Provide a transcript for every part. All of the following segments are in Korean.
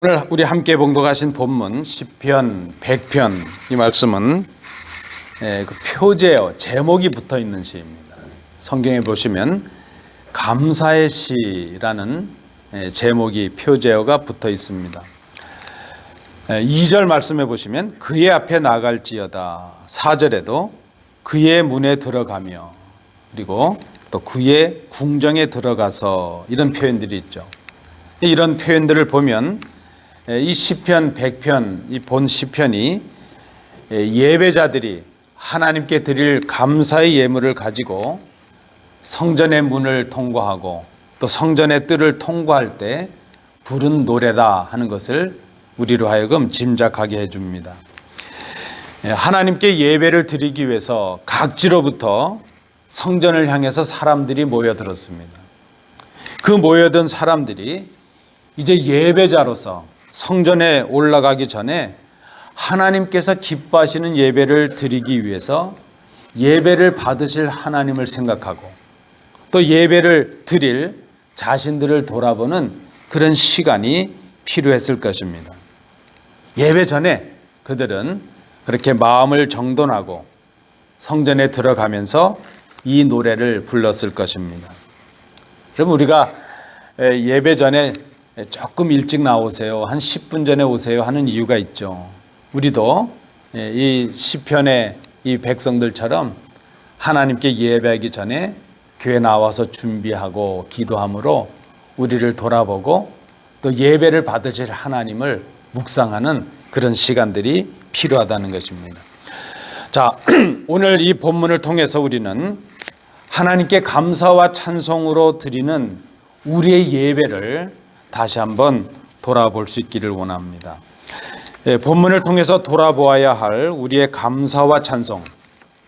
오늘 우리 함께 봉독하신 본문 시편 100편 이 말씀은 그 표제어 제목이 붙어 있는 시입니다. 성경에 보시면 감사의 시라는 제목이 표제어가 붙어 있습니다. 2절 말씀해 보시면 그의 앞에 나갈지어다. 4절에도 그의 문에 들어가며, 그리고 또 그의 궁정에 들어가서, 이런 표현들이 있죠. 이런 표현들을 보면 이 시편 100편, 이 본 시편이 예배자들이 하나님께 드릴 감사의 예물을 가지고 성전의 문을 통과하고 또 성전의 뜰을 통과할 때 부른 노래다 하는 것을 우리로 하여금 짐작하게 해줍니다. 하나님께 예배를 드리기 위해서 각지로부터 성전을 향해서 사람들이 모여들었습니다. 그 모여든 사람들이 이제 예배자로서 성전에 올라가기 전에 하나님께서 기뻐하시는 예배를 드리기 위해서 예배를 받으실 하나님을 생각하고 또 예배를 드릴 자신들을 돌아보는 그런 시간이 필요했을 것입니다. 예배 전에 그들은 그렇게 마음을 정돈하고 성전에 들어가면서 이 노래를 불렀을 것입니다. 그럼 우리가 예배 전에 조금 일찍 나오세요, 한 10분 전에 오세요 하는 이유가 있죠. 우리도 이 시편의 이 백성들처럼 하나님께 예배하기 전에 교회 나와서 준비하고 기도함으로 우리를 돌아보고 또 예배를 받으실 하나님을 묵상하는 그런 시간들이 필요하다는 것입니다. 자, 오늘 이 본문을 통해서 우리는 하나님께 감사와 찬송으로 드리는 우리의 예배를 다시 한번 돌아볼 수 있기를 원합니다. 본문을 통해서 돌아보아야 할 우리의 감사와 찬송,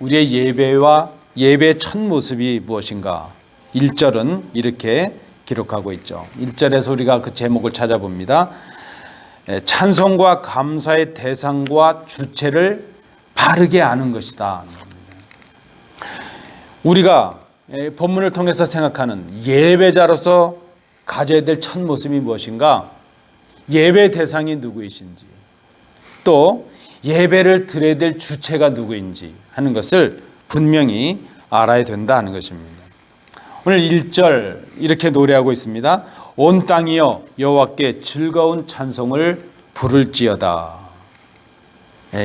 우리의 예배와 예배의 첫 모습이 무엇인가? 1절은 이렇게 기록하고 있죠. 1절에서 우리가 그 제목을 찾아봅니다. 찬송과 감사의 대상과 주체를 바르게 아는 것이다. 우리가 본문을 통해서 생각하는 예배자로서 가져야 될 첫 모습이 무엇인가? 예배 대상이 누구이신지, 또 예배를 드려야 될 주체가 누구인지 하는 것을 분명히 알아야 된다는 것입니다. 오늘 1절 이렇게 노래하고 있습니다. 온 땅이여 여호와께 즐거운 찬송을 부를지어다.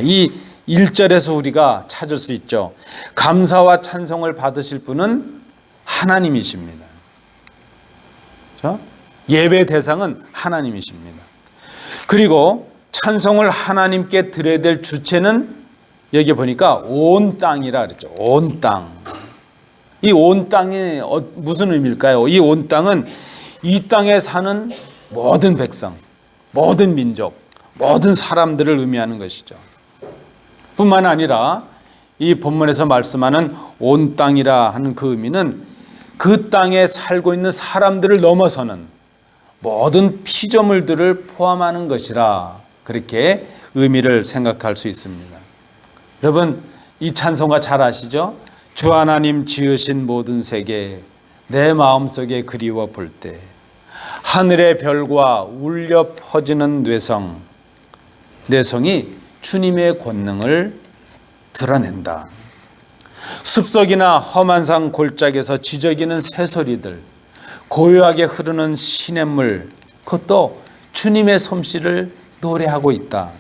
이 1절에서 우리가 찾을 수 있죠. 감사와 찬송을 받으실 분은 하나님이십니다. 예배 대상은 하나님이십니다. 그리고 찬송을 하나님께 드려야 될 주체는 여기 보니까 온 땅이라 그랬죠. 온 땅. 이 온 땅이 무슨 의미일까요? 이 온 땅은 이 땅에 사는 모든 백성, 모든 민족, 모든 사람들을 의미하는 것이죠. 뿐만 아니라 이 본문에서 말씀하는 온 땅이라 하는 그 의미는 그 땅에 살고 있는 사람들을 넘어서는 모든 피조물들을 포함하는 것이라, 그렇게 의미를 생각할 수 있습니다. 여러분, 이 찬송가 잘 아시죠? 주 하나님 지으신 모든 세계 내 마음속에 그리워 볼 때 하늘의 별과 울려 퍼지는 뇌성이 주님의 권능을 드러낸다. 숲속이나 험한 산 골짜기에서 지저귀는 새소리들, 고요하게 흐르는 시냇물, 그것도 주님의 솜씨를 노래하고 있다.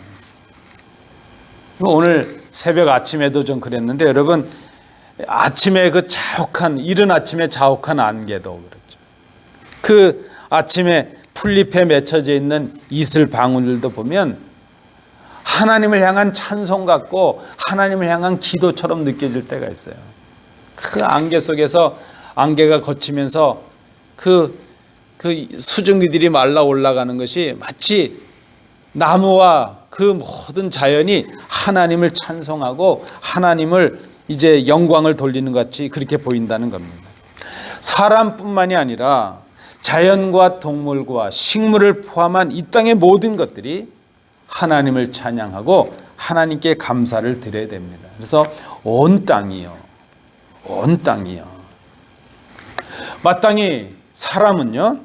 오늘 새벽 아침에도 좀 그랬는데, 여러분, 아침에 그 자욱한, 이른 아침에 자욱한 안개도 그렇죠. 그 아침에 풀잎에 맺혀져 있는 이슬 방울들도 보면 하나님을 향한 찬송 같고 하나님을 향한 기도처럼 느껴질 때가 있어요. 그 안개 속에서 안개가 거치면서 그 수증기들이 말라 올라가는 것이 마치 나무와 그 모든 자연이 하나님을 찬송하고 하나님을 이제 영광을 돌리는 것 같이 그렇게 보인다는 겁니다. 사람뿐만이 아니라 자연과 동물과 식물을 포함한 이 땅의 모든 것들이 하나님을 찬양하고 하나님께 감사를 드려야 됩니다. 그래서 온 땅이요, 온 땅이요. 마땅히 사람은요,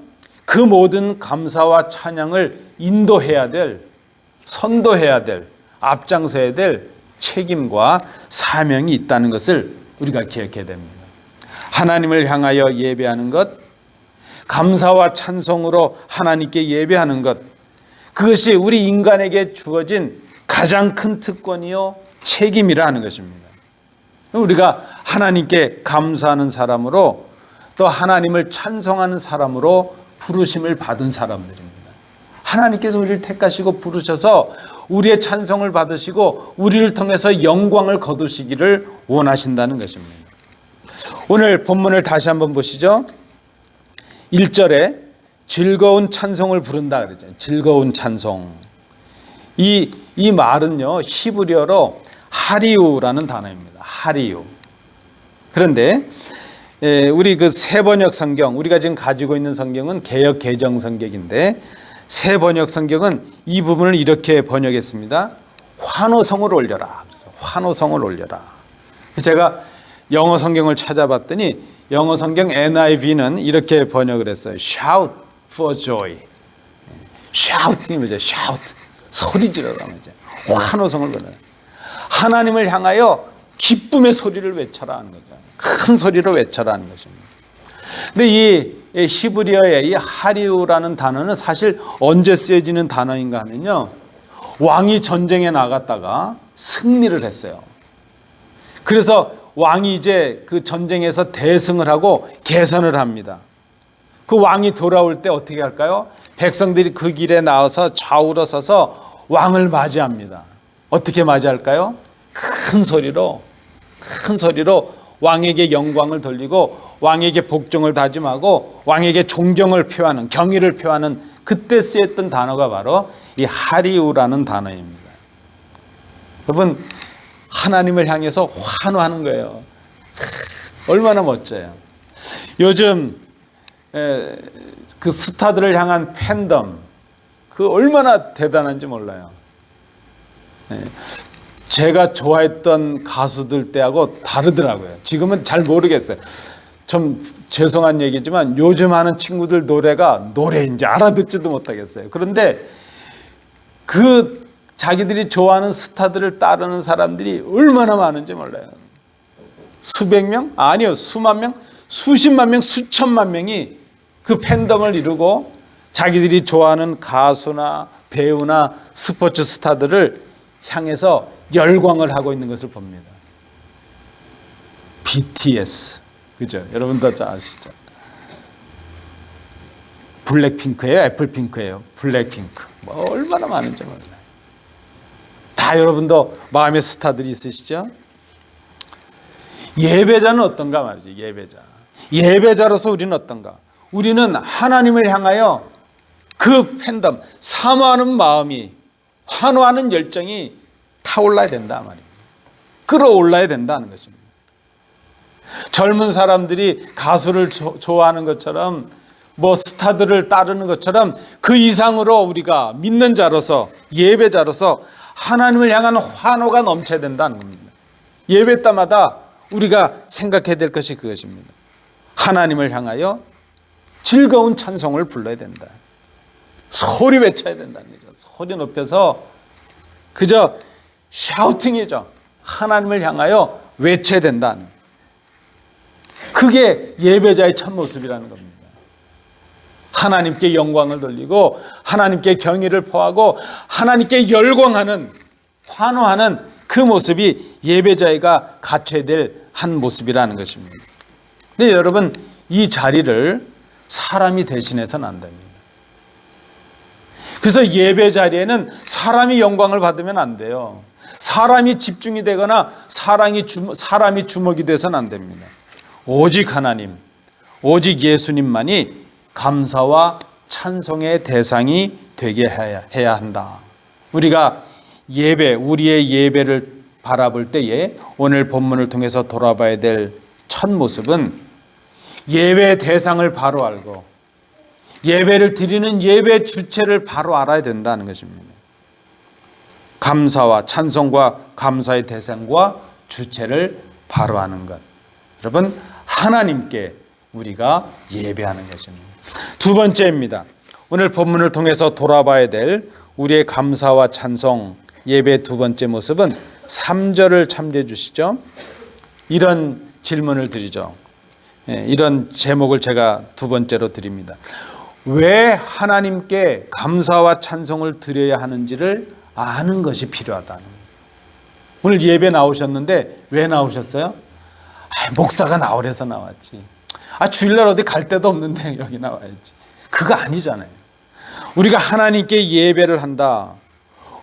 그 모든 감사와 찬양을 인도해야 될, 선도해야 될, 앞장서야 될 책임과 사명이 있다는 것을 우리가 기억해야 됩니다. 하나님을 향하여 예배하는 것, 감사와 찬송으로 하나님께 예배하는 것, 그것이 우리 인간에게 주어진 가장 큰 특권이요 책임이라는 것입니다. 우리가 하나님께 감사하는 사람으로, 또 하나님을 찬송하는 사람으로 부르심을 받은 사람들입니다. 하나님께서 우리를 택하시고 부르셔서 우리의 찬송을 받으시고 우리를 통해서 영광을 거두시기를 원하신다는 것입니다. 오늘 본문을 다시 한번 보시죠. 1절에 즐거운 찬송을 부른다 그러죠. 즐거운 찬송. 이 말은요, 히브리어로 하리우라는 단어입니다. 하리우. 그런데 우리 그 새 번역 성경, 우리가 지금 가지고 있는 성경은 개역 개정 성경인데, 새 번역 성경은 이 부분을 이렇게 번역했습니다. 환호성을 올려라. 그래서 환호성을 올려라. 제가 영어 성경을 찾아봤더니 영어 성경 NIV는 이렇게 번역을 했어요. Shout for joy. Shouting이 뭐죠? Shout. 소리 지르라는 거죠. 환호성을 보내라. 하나님을 향하여 기쁨의 소리를 외쳐라 하는 거죠. 큰 소리로 외쳐라 하는 것입니다. 근데 이 히브리어의 이 하리우라는 단어는 사실 언제 쓰여지는 단어인가 하면요, 왕이 전쟁에 나갔다가 승리를 했어요. 그래서 왕이 이제 그 전쟁에서 대승을 하고 개선을 합니다. 그 왕이 돌아올 때 어떻게 할까요? 백성들이 그 길에 나와서 좌우로 서서 왕을 맞이합니다. 어떻게 맞이할까요? 큰 소리로 왕에게 영광을 돌리고 왕에게 복종을 다짐하고 왕에게 존경을 표하는, 경의를 표하는, 그때 쓰였던 단어가 바로 이 하리우라는 단어입니다. 여러분, 하나님을 향해서 환호하는 거예요. 얼마나 멋져요. 요즘 그 스타들을 향한 팬덤, 그 얼마나 대단한지 몰라요. 제가 좋아했던 가수들 때하고 다르더라고요. 지금은 잘 모르겠어요. 좀 죄송한 얘기지만 요즘 하는 친구들 노래인지 알아듣지도 못하겠어요. 그런데 그 자기들이 좋아하는 스타들을 따르는 사람들이 얼마나 많은지 몰라요. 수백 명? 아니요, 수만 명? 수십만 명, 수천만 명이 그 팬덤을 이루고 자기들이 좋아하는 가수나 배우나 스포츠 스타들을 향해서 열광을 하고 있는 것을 봅니다. BTS. 그죠? 여러분도 잘 아시죠? 블랙핑크예요? 애플핑크예요? 블랙핑크. 뭐 얼마나 많은지 몰라요. 다 여러분도 마음의 스타들이 있으시죠? 예배자는 어떤가 말이죠. 예배자로서 우리는 어떤가? 우리는 하나님을 향하여 그 팬덤, 사모하는 마음이, 환호하는 열정이 타올라야 된다 말입니다. 끌어올라야 된다는 것입니다. 젊은 사람들이 가수를 좋아하는 것처럼, 뭐 스타들을 따르는 것처럼 그 이상으로 우리가 믿는 자로서, 예배자로서 하나님을 향한 환호가 넘쳐야 된다는 겁니다. 예배 때마다 우리가 생각해야 될 것이 그것입니다. 하나님을 향하여 즐거운 찬송을 불러야 된다. 소리 외쳐야 된다는 거죠. 소리 높여서 그저 샤우팅이죠. 하나님을 향하여 외쳐야 된다는, 그게 예배자의 첫 모습이라는 겁니다. 하나님께 영광을 돌리고 하나님께 경의를 표하고 하나님께 열광하는, 환호하는 그 모습이 예배자가 갖춰야 될 한 모습이라는 것입니다. 근데 여러분, 이 자리를 사람이 대신해서는 안 됩니다. 그래서 예배 자리에는 사람이 영광을 받으면 안 돼요. 사람이 집중이 되거나 사람이 주목이 돼서는 안 됩니다. 오직 하나님, 오직 예수님만이 감사와 찬송의 대상이 되게 해야 한다. 우리가 우리의 예배를 바라볼 때에 오늘 본문을 통해서 돌아봐야 될 첫 모습은 예배의 대상을 바로 알고 예배를 드리는 예배 주체를 바로 알아야 된다는 것입니다. 감사와 찬송과 감사의 대상과 주체를 바로 아는 것. 여러분, 하나님께 우리가 예배하는 것입니다. 두 번째입니다. 오늘 본문을 통해서 돌아봐야 될 우리의 감사와 찬송 예배의 두 번째 모습은 3절을 참조해 주시죠. 이런 질문을 드리죠. 이런 제목을 제가 두 번째로 드립니다. 왜 하나님께 감사와 찬송을 드려야 하는지를 아는 것이 필요하다는 거예요. 오늘 예배 나오셨는데 왜 나오셨어요? 목사가 나오래서 나왔지. 주일날 어디 갈 데도 없는데 여기 나와야지. 그거 아니잖아요. 우리가 하나님께 예배를 한다.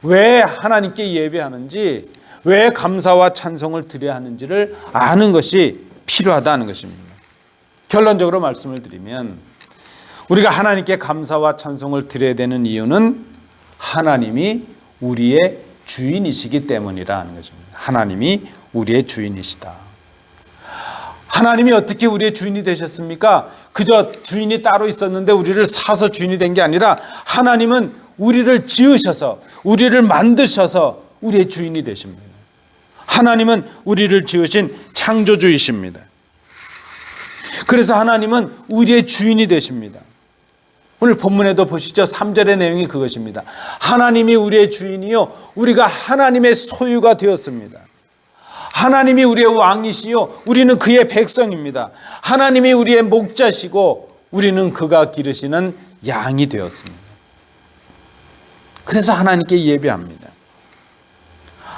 왜 하나님께 예배하는지, 왜 감사와 찬송을 드려야 하는지를 아는 것이 필요하다는 것입니다. 결론적으로 말씀을 드리면 우리가 하나님께 감사와 찬송을 드려야 되는 이유는 하나님이 우리의 주인이시기 때문이라는 것입니다. 하나님이 우리의 주인이시다. 하나님이 어떻게 우리의 주인이 되셨습니까? 그저 주인이 따로 있었는데 우리를 사서 주인이 된 게 아니라 하나님은 우리를 지으셔서, 우리를 만드셔서 우리의 주인이 되십니다. 하나님은 우리를 지으신 창조주이십니다. 그래서 하나님은 우리의 주인이 되십니다. 오늘 본문에도 보시죠. 3절의 내용이 그것입니다. 하나님이 우리의 주인이요, 우리가 하나님의 소유가 되었습니다. 하나님이 우리의 왕이시요, 우리는 그의 백성입니다. 하나님이 우리의 목자시고 우리는 그가 기르시는 양이 되었습니다. 그래서 하나님께 예배합니다.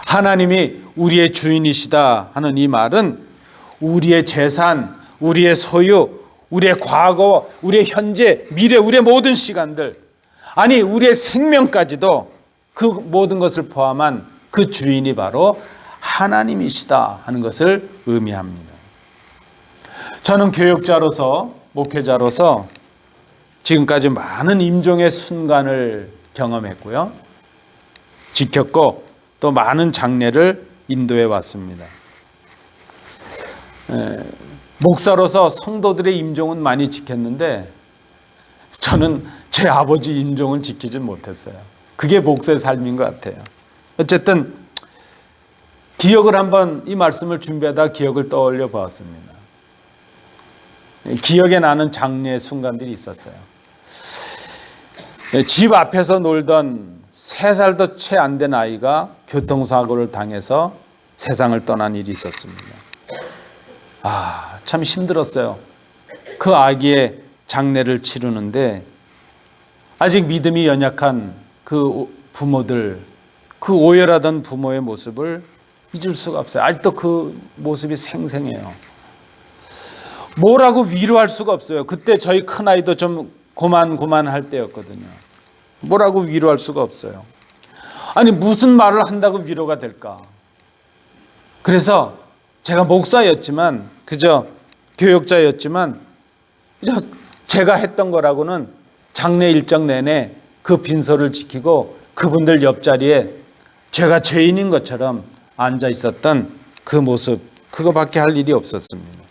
하나님이 우리의 주인이시다 하는 이 말은 우리의 재산, 우리의 소유, 우리의 과거, 우리의 현재, 미래, 우리의 모든 시간들, 아니 우리의 생명까지도 그 모든 것을 포함한 그 주인이 바로 하나님이시다 하는 것을 의미합니다. 저는 교육자로서, 목회자로서 지금까지 많은 임종의 순간을 경험했고요, 지켰고 또 많은 장례를 인도해 왔습니다. 목사로서 성도들의 임종은 많이 지켰는데 저는 제 아버지 임종을 지키지 못했어요. 그게 목사의 삶인 것 같아요. 어쨌든 기억을 한번, 이 말씀을 준비하다 기억을 떠올려 보았습니다. 기억에 나는 장례의 순간들이 있었어요. 집 앞에서 놀던 3살도 채 안 된 아이가 교통사고를 당해서 세상을 떠난 일이 있었습니다. 참 힘들었어요. 그 아기의 장례를 치르는데 아직 믿음이 연약한 그 부모들, 그 오열하던 부모의 모습을 잊을 수가 없어요. 아직도 그 모습이 생생해요. 뭐라고 위로할 수가 없어요. 그때 저희 큰아이도 좀 고만고만할 때였거든요. 뭐라고 위로할 수가 없어요. 아니 무슨 말을 한다고 위로가 될까? 그래서 제가 목사였지만, 그저 교육자였지만 제가 했던 거라고는 장례 일정 내내 그 빈소를 지키고 그분들 옆자리에 제가 죄인인 것처럼 앉아 있었던 그 모습, 그거밖에 할 일이 없었습니다.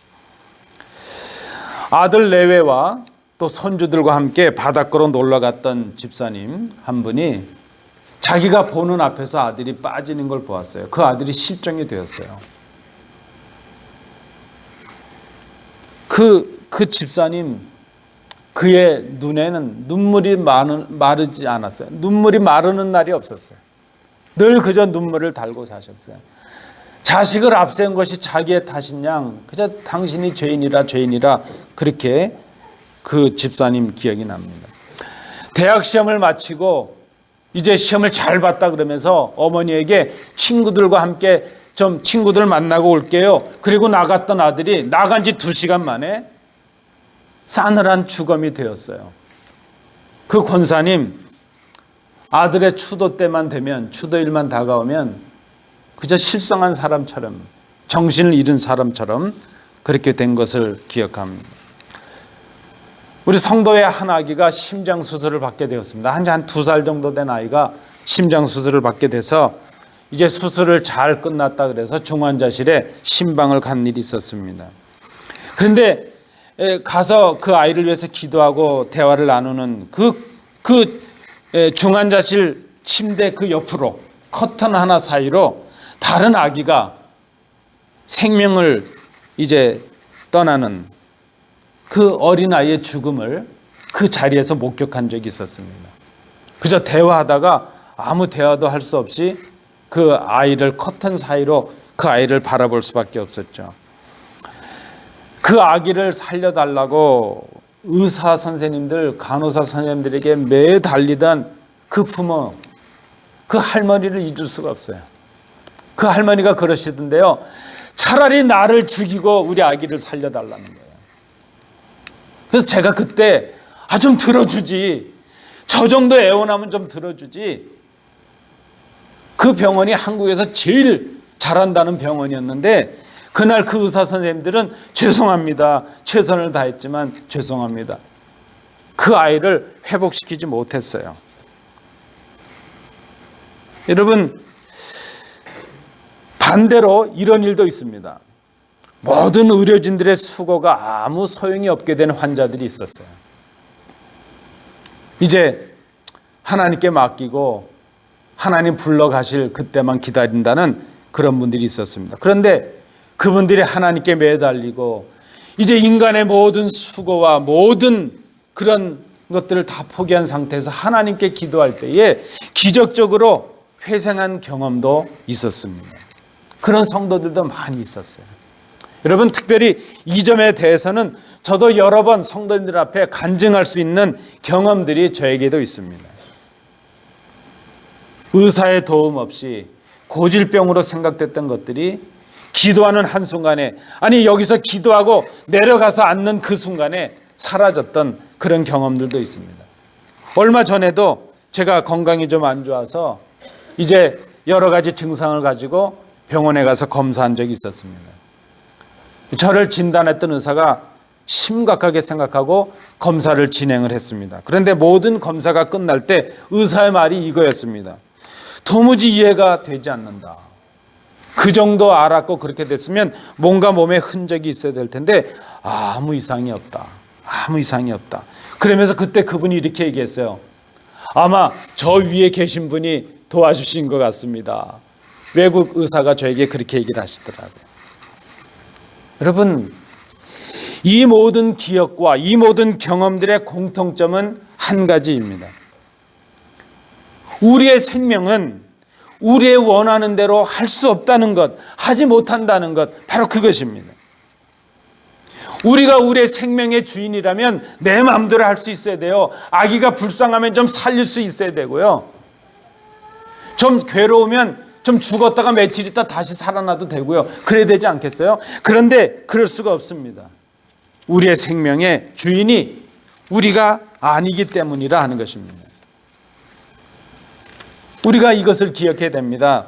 아들 내외와 또 손주들과 함께 바닷가로 놀러 갔던 집사님 한 분이 자기가 보는 앞에서 아들이 빠지는 걸 보았어요. 그 아들이 실종이 되었어요. 그 집사님, 그의 눈에는 눈물이 마르지 않았어요. 눈물이 마르는 날이 없었어요. 늘 그저 눈물을 달고 사셨어요. 자식을 앞세운 것이 자기의 탓인 양, 그저 당신이 죄인이라 그렇게 그 집사님 기억이 납니다. 대학 시험을 마치고 이제 시험을 잘 봤다 그러면서 어머니에게 친구들과 함께 좀 친구들 만나고 올게요. 그리고 나갔던 아들이 나간 지 2시간 만에 싸늘한 주검이 되었어요. 그 권사님, 아들의 추도 때만 되면, 추도일만 다가오면 그저 실성한 사람처럼, 정신을 잃은 사람처럼 그렇게 된 것을 기억합니다. 우리 성도의 한 아기가 심장 수술을 받게 되었습니다. 한 2살 정도 된 아이가 심장 수술을 받게 돼서 이제 수술을 잘 끝났다 그래서 중환자실에 신방을 간 일이 있었습니다. 그런데 가서 그 아이를 위해서 기도하고 대화를 나누는 그 중환자실 침대 그 옆으로 커튼 하나 사이로 다른 아기가 생명을 이제 떠나는 그 어린아이의 죽음을 그 자리에서 목격한 적이 있었습니다. 그저 대화하다가 아무 대화도 할 수 없이 그 아이를 커튼 사이로 그 아이를 바라볼 수밖에 없었죠. 그 아기를 살려달라고 의사 선생님들, 간호사 선생님들에게 매달리던 그 부모, 그 할머니를 잊을 수가 없어요. 그 할머니가 그러시던데요. 차라리 나를 죽이고 우리 아기를 살려달라는 거예요. 그래서 제가 그때 좀 들어주지. 저 정도 애원하면 좀 들어주지. 그 병원이 한국에서 제일 잘한다는 병원이었는데 그날 그 의사 선생님들은 죄송합니다. 최선을 다했지만 죄송합니다. 그 아이를 회복시키지 못했어요. 여러분, 반대로 이런 일도 있습니다. 모든 의료진들의 수고가 아무 소용이 없게 된 환자들이 있었어요. 이제 하나님께 맡기고 하나님 불러가실 그때만 기다린다는 그런 분들이 있었습니다. 그런데 그분들이 하나님께 매달리고 이제 인간의 모든 수고와 모든 그런 것들을 다 포기한 상태에서 하나님께 기도할 때에 기적적으로 회생한 경험도 있었습니다. 그런 성도들도 많이 있었어요. 여러분, 특별히 이 점에 대해서는 저도 여러 번 성도님들 앞에 간증할 수 있는 경험들이 저에게도 있습니다. 의사의 도움 없이 고질병으로 생각됐던 것들이 기도하는 한순간에, 아니 여기서 기도하고 내려가서 앉는 그 순간에 사라졌던 그런 경험들도 있습니다. 얼마 전에도 제가 건강이 좀 안 좋아서 이제 여러 가지 증상을 가지고 병원에 가서 검사한 적이 있었습니다. 저를 진단했던 의사가 심각하게 생각하고 검사를 진행을 했습니다. 그런데 모든 검사가 끝날 때 의사의 말이 이거였습니다. 도무지 이해가 되지 않는다. 그 정도 알았고 그렇게 됐으면 뭔가 몸에 흔적이 있어야 될 텐데 아무 이상이 없다. 아무 이상이 없다. 그러면서 그때 그분이 이렇게 얘기했어요. 아마 저 위에 계신 분이 도와주신 것 같습니다. 외국 의사가 저에게 그렇게 얘기를 하시더라고요. 여러분, 이 모든 기억과 이 모든 경험들의 공통점은 한 가지입니다. 우리의 생명은 우리의 원하는 대로 할 수 없다는 것, 하지 못한다는 것, 바로 그것입니다. 우리가 우리의 생명의 주인이라면 내 마음대로 할 수 있어야 돼요. 아기가 불쌍하면 좀 살릴 수 있어야 되고요. 좀 괴로우면 좀 죽었다가 며칠 있다 다시 살아나도 되고요. 그래야 되지 않겠어요? 그런데 그럴 수가 없습니다. 우리의 생명의 주인이 우리가 아니기 때문이라 하는 것입니다. 우리가 이것을 기억해야 됩니다.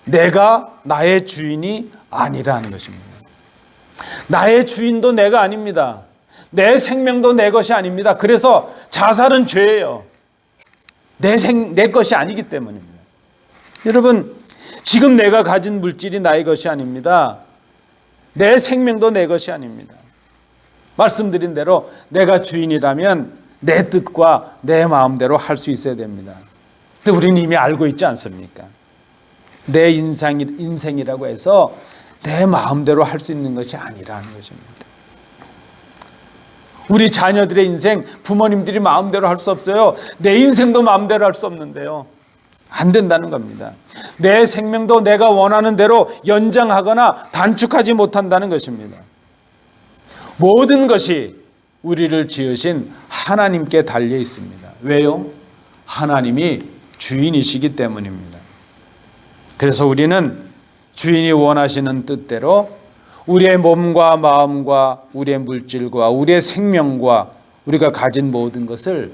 내가 나의 주인이 아니라는 것입니다. 나의 주인도 내가 아닙니다. 내 생명도 내 것이 아닙니다. 그래서 자살은 죄예요. 내 것이 아니기 때문입니다. 여러분, 지금 내가 가진 물질이 나의 것이 아닙니다. 내 생명도 내 것이 아닙니다. 말씀드린 대로 내가 주인이라면 내 뜻과 내 마음대로 할 수 있어야 됩니다. 근데 우리는 이미 알고 있지 않습니까? 내 인생이라고 해서 내 마음대로 할 수 있는 것이 아니라는 것입니다. 우리 자녀들의 인생, 부모님들이 마음대로 할 수 없어요. 내 인생도 마음대로 할 수 없는데요. 안 된다는 겁니다. 내 생명도 내가 원하는 대로 연장하거나 단축하지 못한다는 것입니다. 모든 것이 우리를 지으신 하나님께 달려 있습니다. 왜요? 하나님이 주인이시기 때문입니다. 그래서 우리는 주인이 원하시는 뜻대로 우리의 몸과 마음과 우리의 물질과 우리의 생명과 우리가 가진 모든 것을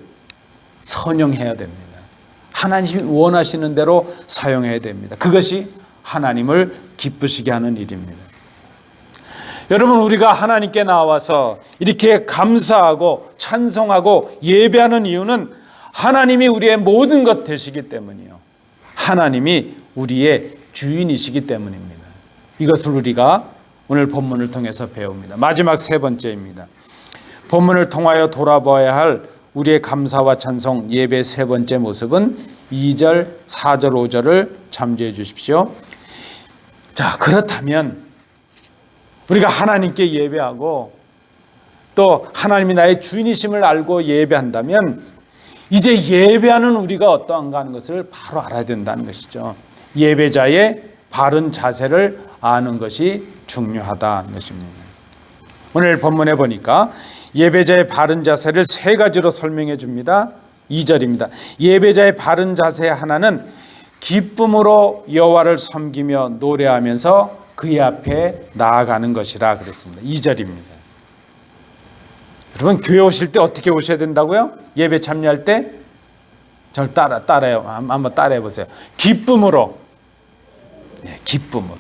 선용해야 됩니다. 하나님이 원하시는 대로 사용해야 됩니다. 그것이 하나님을 기쁘시게 하는 일입니다. 여러분, 우리가 하나님께 나와서 이렇게 감사하고 찬송하고 예배하는 이유는 하나님이 우리의 모든 것 되시기 때문이요. 하나님이 우리의 주인이시기 때문입니다. 이것을 우리가 오늘 본문을 통해서 배웁니다. 마지막 세 번째입니다. 본문을 통하여 돌아봐야 할 우리의 감사와 찬송 예배의 세 번째 모습은 2절, 4절, 5절을 참조해 주십시오. 자, 그렇다면 우리가 하나님께 예배하고 또 하나님이 나의 주인이심을 알고 예배한다면 이제 예배하는 우리가 어떠한가 하는 것을 바로 알아야 된다는 것이죠. 예배자의 바른 자세를 아는 것이 중요하다는 것입니다. 오늘 본문에 보니까 예배자의 바른 자세를 세 가지로 설명해 줍니다. 2절입니다. 예배자의 바른 자세 하나는 기쁨으로 여호와를 섬기며 노래하면서 그의 앞에 나아가는 것이라 그랬습니다. 2절입니다. 여러분 교회 오실 때 어떻게 오셔야 된다고요? 예배 참여할 때 저를 따라해요. 한번 따라해 보세요. 기쁨으로. 네, 기쁨으로.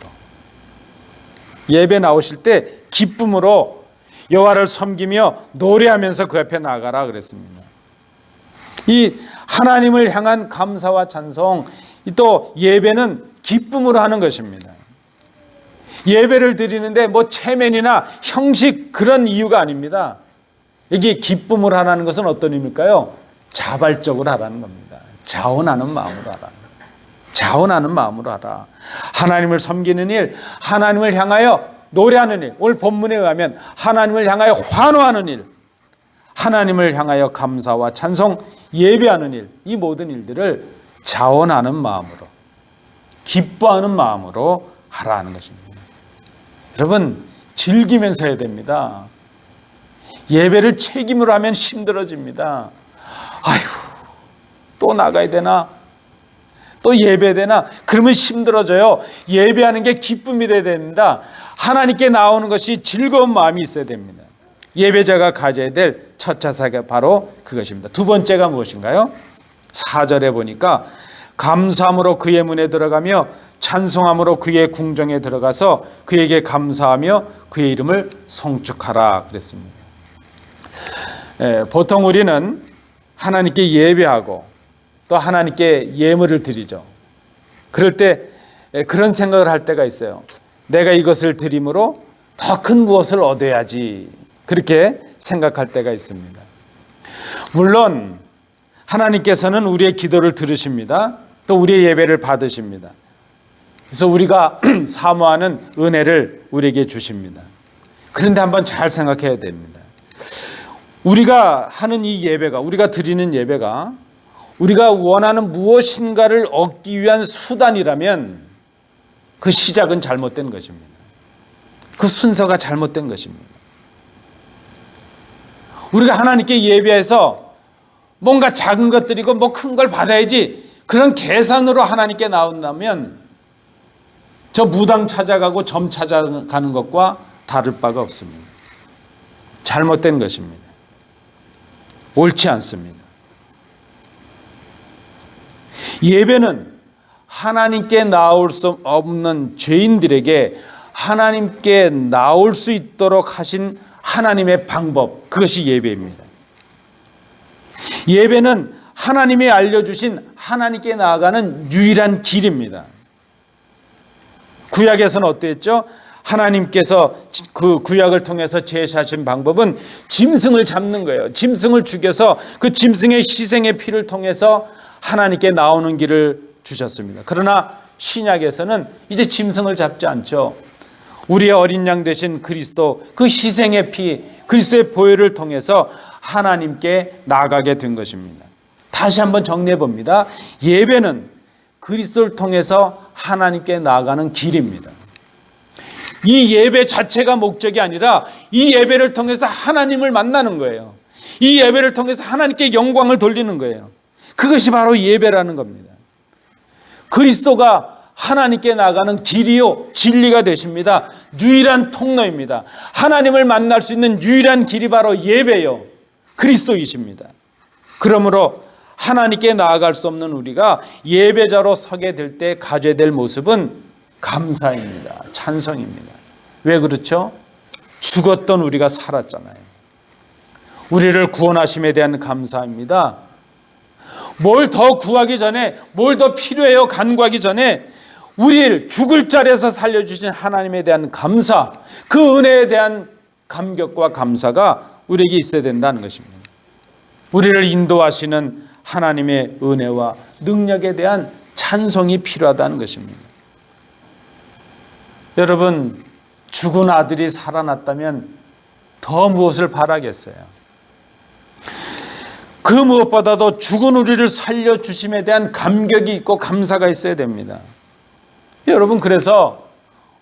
예배 나오실 때 기쁨으로 여호와를 섬기며 노래하면서 그 앞에 나가라 그랬습니다. 이 하나님을 향한 감사와 찬송, 또 예배는 기쁨으로 하는 것입니다. 예배를 드리는데 뭐 체면이나 형식 그런 이유가 아닙니다. 이게 기쁨을 하라는 것은 어떤 의미일까요? 자발적으로 하라는 겁니다. 자원하는 마음으로 하라. 자원하는 마음으로 하라. 하나님을 섬기는 일, 하나님을 향하여 노래하는 일, 오늘 본문에 의하면 하나님을 향하여 환호하는 일, 하나님을 향하여 감사와 찬송, 예배하는 일, 이 모든 일들을 자원하는 마음으로, 기뻐하는 마음으로 하라는 것입니다. 여러분 즐기면서 해야 됩니다. 예배를 책임으로 하면 힘들어집니다. 아휴, 또 나가야 되나? 또 예배되나? 그러면 힘들어져요. 예배하는 게 기쁨이 돼야 됩니다. 하나님께 나오는 것이 즐거운 마음이 있어야 됩니다. 예배자가 가져야 될 첫 자세가 바로 그것입니다. 두 번째가 무엇인가요? 4절에 보니까 감사함으로 그의 문에 들어가며 찬송함으로 그의 궁정에 들어가서 그에게 감사하며 그의 이름을 송축하라 그랬습니다. 보통 우리는 하나님께 예배하고 또 하나님께 예물을 드리죠. 그럴 때 그런 생각을 할 때가 있어요. 내가 이것을 드림으로 더 큰 무엇을 얻어야지, 그렇게 생각할 때가 있습니다. 물론 하나님께서는 우리의 기도를 들으십니다. 또 우리의 예배를 받으십니다. 그래서 우리가 사모하는 은혜를 우리에게 주십니다. 그런데 한번 잘 생각해야 됩니다. 우리가 하는 이 예배가, 우리가 드리는 예배가 우리가 원하는 무엇인가를 얻기 위한 수단이라면 그 시작은 잘못된 것입니다. 그 순서가 잘못된 것입니다. 우리가 하나님께 예배해서 뭔가 작은 것들이고 뭐 큰 걸 받아야지, 그런 계산으로 하나님께 나온다면 저 무당 찾아가고 점 찾아가는 것과 다를 바가 없습니다. 잘못된 것입니다. 옳지 않습니다. 예배는 하나님께 나올 수 없는 죄인들에게 하나님께 나올 수 있도록 하신 하나님의 방법, 그것이 예배입니다. 예배는 하나님이 알려주신 하나님께 나아가는 유일한 길입니다. 구약에서는 어땠죠? 하나님께서 그 구약을 통해서 제시하신 방법은 짐승을 잡는 거예요. 짐승을 죽여서 그 짐승의 희생의 피를 통해서 하나님께 나오는 길을 주셨습니다. 그러나 신약에서는 이제 짐승을 잡지 않죠. 우리의 어린 양 되신 그리스도, 그 희생의 피, 그리스도의 보혈을 통해서 하나님께 나아가게 된 것입니다. 다시 한번 정리해 봅니다. 예배는 그리스도를 통해서 하나님께 나아가는 길입니다. 이 예배 자체가 목적이 아니라 이 예배를 통해서 하나님을 만나는 거예요. 이 예배를 통해서 하나님께 영광을 돌리는 거예요. 그것이 바로 예배라는 겁니다. 그리스도가 하나님께 나가는 길이요 진리가 되십니다. 유일한 통로입니다. 하나님을 만날 수 있는 유일한 길이 바로 예배요 그리스도이십니다. 그러므로 하나님께 나아갈 수 없는 우리가 예배자로 서게 될 때 가져야 될 모습은 감사입니다. 찬송입니다. 왜 그렇죠? 죽었던 우리가 살았잖아요. 우리를 구원하심에 대한 감사입니다. 뭘 더 구하기 전에, 뭘 더 필요해요 간구하기 전에 우리를 죽을 자리에서 살려주신 하나님에 대한 감사, 그 은혜에 대한 감격과 감사가 우리에게 있어야 된다는 것입니다. 우리를 인도하시는 하나님의 은혜와 능력에 대한 찬송이 필요하다는 것입니다. 여러분, 죽은 아들이 살아났다면 더 무엇을 바라겠어요? 그 무엇보다도 죽은 우리를 살려주심에 대한 감격이 있고 감사가 있어야 됩니다. 여러분, 그래서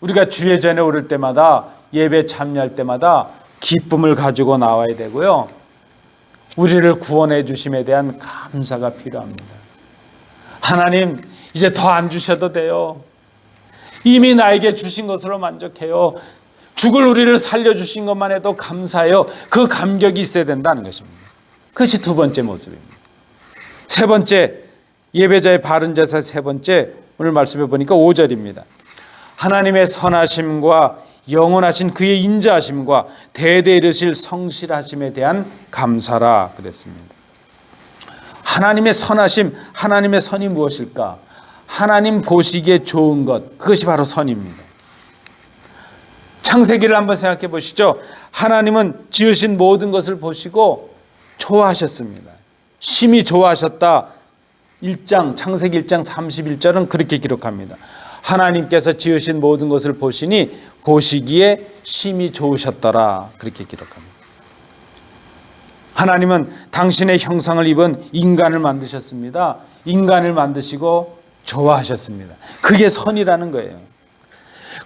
우리가 주의 전에 오를 때마다, 예배 참여할 때마다 기쁨을 가지고 나와야 되고요, 우리를 구원해 주심에 대한 감사가 필요합니다. 하나님, 이제 더 안 주셔도 돼요. 이미 나에게 주신 것으로 만족해요. 죽을 우리를 살려주신 것만 해도 감사해요. 그 감격이 있어야 된다는 것입니다. 그것이 두 번째 모습입니다. 세 번째, 예배자의 바른 제사 세 번째, 오늘 말씀해 보니까 5절입니다. 하나님의 선하심과 영원하신 그의 인자하심과 대대 이르실 성실하심에 대한 감사라 그랬습니다. 하나님의 선하심, 하나님의 선이 무엇일까? 하나님 보시기에 좋은 것, 그것이 바로 선입니다. 창세기를 한번 생각해 보시죠. 하나님은 지으신 모든 것을 보시고 좋아하셨습니다. 심히 좋아하셨다. 창세기 1장 31절은 그렇게 기록합니다. 하나님께서 지으신 모든 것을 보시니 보시기에 심히 좋으셨더라. 그렇게 기록합니다. 하나님은 당신의 형상을 입은 인간을 만드셨습니다. 인간을 만드시고 좋아하셨습니다. 그게 선이라는 거예요.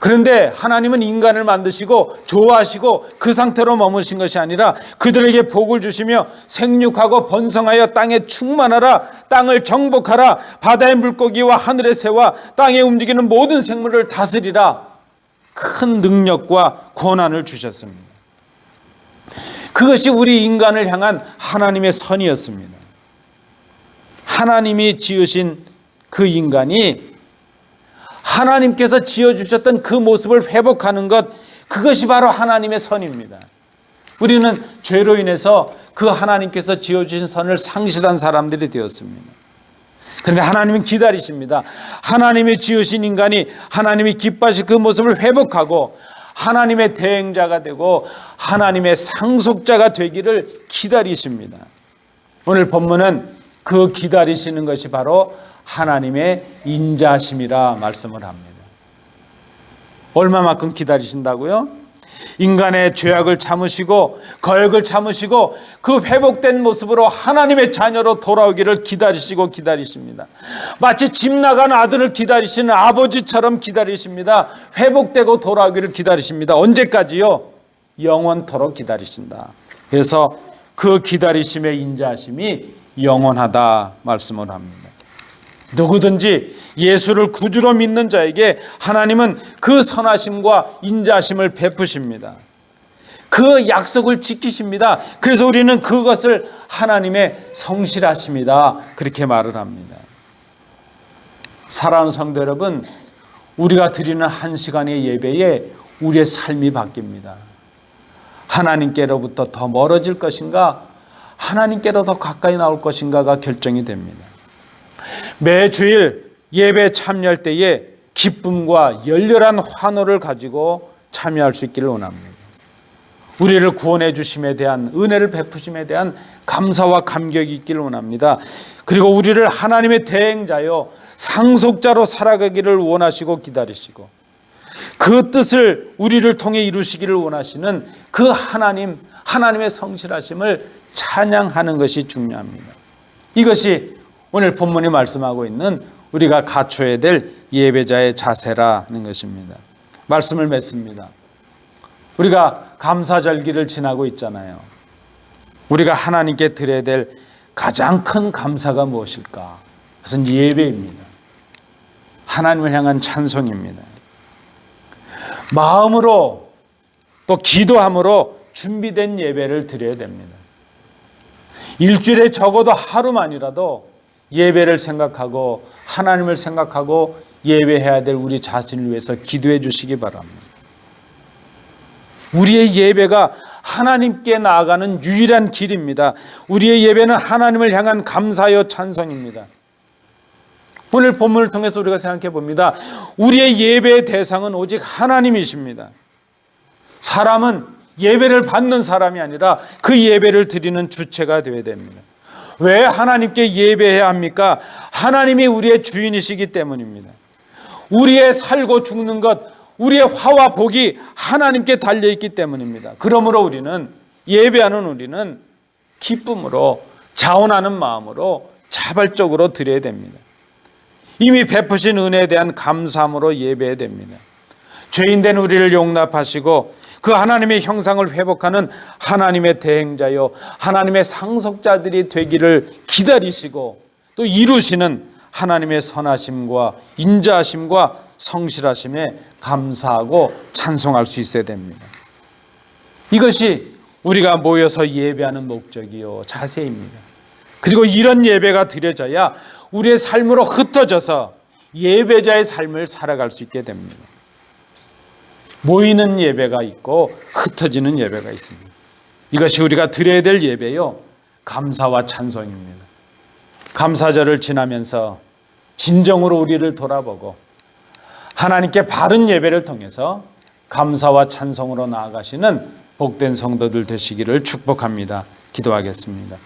그런데 하나님은 인간을 만드시고 좋아하시고 그 상태로 머무신 것이 아니라 그들에게 복을 주시며 생육하고 번성하여 땅에 충만하라, 땅을 정복하라, 바다의 물고기와 하늘의 새와 땅에 움직이는 모든 생물을 다스리라, 큰 능력과 권한을 주셨습니다. 그것이 우리 인간을 향한 하나님의 선이었습니다. 하나님이 지으신 그 인간이 하나님께서 지어주셨던 그 모습을 회복하는 것, 그것이 바로 하나님의 선입니다. 우리는 죄로 인해서 그 하나님께서 지어주신 선을 상실한 사람들이 되었습니다. 그런데 하나님은 기다리십니다. 하나님이 지으신 인간이 하나님이 기뻐하실 그 모습을 회복하고 하나님의 대행자가 되고 하나님의 상속자가 되기를 기다리십니다. 오늘 본문은 그 기다리시는 것이 바로 하나님의 인자심이라 말씀을 합니다. 얼마만큼 기다리신다고요? 인간의 죄악을 참으시고 거역을 참으시고 그 회복된 모습으로 하나님의 자녀로 돌아오기를 기다리십니다. 마치 집 나간 아들을 기다리시는 아버지처럼 기다리십니다. 회복되고 돌아오기를 기다리십니다. 언제까지요? 영원토록 기다리신다. 그래서 그 기다리심의 인자심이 영원하다 말씀을 합니다. 누구든지 예수를 구주로 믿는 자에게 하나님은 그 선하심과 인자심을 베푸십니다. 그 약속을 지키십니다. 그래서 우리는 그것을 하나님의 성실하심이다 그렇게 말을 합니다. 사랑하는 성도 여러분, 우리가 드리는 한 시간의 예배에 우리의 삶이 바뀝니다. 하나님께로부터 더 멀어질 것인가, 하나님께로 더 가까이 나올 것인가가 결정이 됩니다. 매주일 예배 참여할 때에 기쁨과 열렬한 환호를 가지고 참여할 수 있기를 원합니다. 우리를 구원해 주심에 대한, 은혜를 베푸심에 대한 감사와 감격이 있기를 원합니다. 그리고 우리를 하나님의 대행자요 상속자로 살아가기를 원하시고 기다리시고 그 뜻을 우리를 통해 이루시기를 원하시는 그 하나님의 성실하심을 찬양하는 것이 중요합니다. 이것이 오늘 본문이 말씀하고 있는 우리가 갖춰야 될 예배자의 자세라는 것입니다. 말씀을 맺습니다. 우리가 감사절기를 지나고 있잖아요. 우리가 하나님께 드려야 될 가장 큰 감사가 무엇일까? 그것은 예배입니다. 하나님을 향한 찬송입니다. 마음으로 또 기도함으로 준비된 예배를 드려야 됩니다. 일주일에 적어도 하루만이라도 예배를 생각하고 하나님을 생각하고 예배해야 될 우리 자신을 위해서 기도해 주시기 바랍니다. 우리의 예배가 하나님께 나아가는 유일한 길입니다. 우리의 예배는 하나님을 향한 감사요 찬송입니다. 오늘 본문을 통해서 우리가 생각해 봅니다. 우리의 예배의 대상은 오직 하나님이십니다. 사람은 예배를 받는 사람이 아니라 그 예배를 드리는 주체가 되어야 됩니다. 왜 하나님께 예배해야 합니까? 하나님이 우리의 주인이시기 때문입니다. 우리의 살고 죽는 것, 우리의 화와 복이 하나님께 달려있기 때문입니다. 그러므로 우리는 예배하는 우리는 기쁨으로 자원하는 마음으로 자발적으로 드려야 됩니다. 이미 베푸신 은혜에 대한 감사함으로 예배해야 됩니다. 죄인된 우리를 용납하시고 그 하나님의 형상을 회복하는 하나님의 대행자요 하나님의 상속자들이 되기를 기다리시고 또 이루시는 하나님의 선하심과 인자하심과 성실하심에 감사하고 찬송할 수 있어야 됩니다. 이것이 우리가 모여서 예배하는 목적이요 자세입니다. 그리고 이런 예배가 드려져야 우리의 삶으로 흩어져서 예배자의 삶을 살아갈 수 있게 됩니다. 모이는 예배가 있고 흩어지는 예배가 있습니다. 이것이 우리가 드려야 될 예배요 감사와 찬송입니다. 감사절을 지나면서 진정으로 우리를 돌아보고 하나님께 바른 예배를 통해서 감사와 찬송으로 나아가시는 복된 성도들 되시기를 축복합니다. 기도하겠습니다.